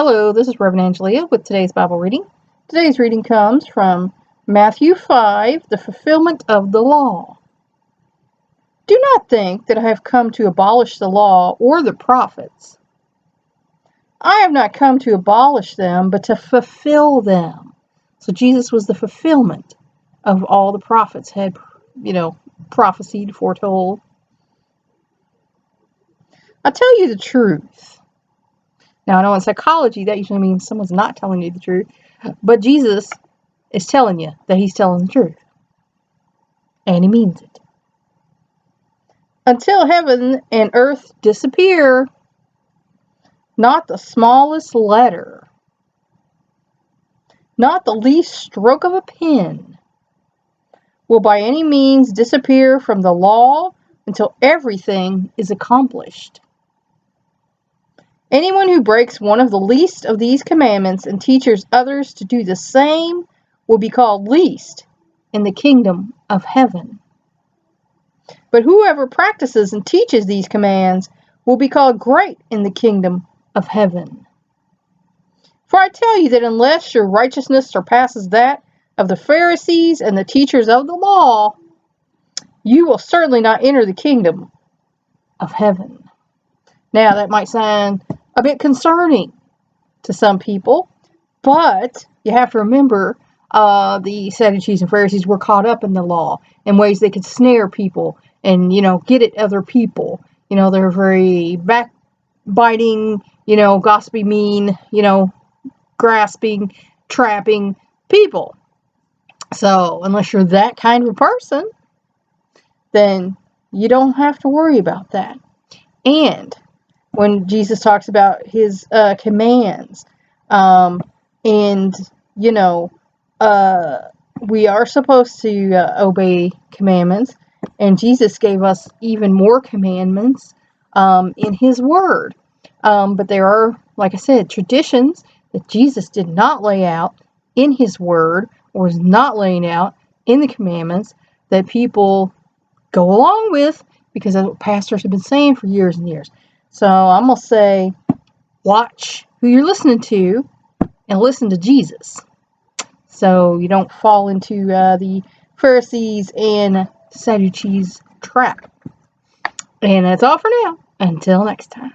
Hello, this is Reverend Angelia with today's Bible reading. Today's reading comes from Matthew 5, the fulfillment of the law. Do not think that I have come to abolish the law or the prophets. I have not come to abolish them, but to fulfill them. So Jesus was the fulfillment of all the prophets had, prophesied, foretold. I'll tell you the truth. Now, I know in psychology that usually means someone's not telling you the truth, but Jesus is telling you that he's telling the truth. And he means it. Until heaven and earth disappear, not the smallest letter, not the least stroke of a pen, will by any means disappear from the law until everything is accomplished. Anyone who breaks one of the least of these commandments and teaches others to do the same will be called least in the kingdom of heaven. But whoever practices and teaches these commands will be called great in the kingdom of heaven. For I tell you that unless your righteousness surpasses that of the Pharisees and the teachers of the law, you will certainly not enter the kingdom of heaven. Now, that might sound a bit concerning to some people, but you have to remember the Sadducees and Pharisees were caught up in the law in ways they could snare people and, get at other people. They're very backbiting, gossipy, mean, grasping, trapping people. So unless you're that kind of a person, then you don't have to worry about that. And when Jesus talks about his commands, we are supposed to obey commandments, and Jesus gave us even more commandments in his word. But there are, like I said, traditions that Jesus did not lay out in his word, or is not laying out in the commandments, that people go along with because that's what pastors have been saying for years and years. So I'm going to say, watch who you're listening to and listen to Jesus, so you don't fall into the Pharisees and Sadducees trap. And that's all for now. Until next time.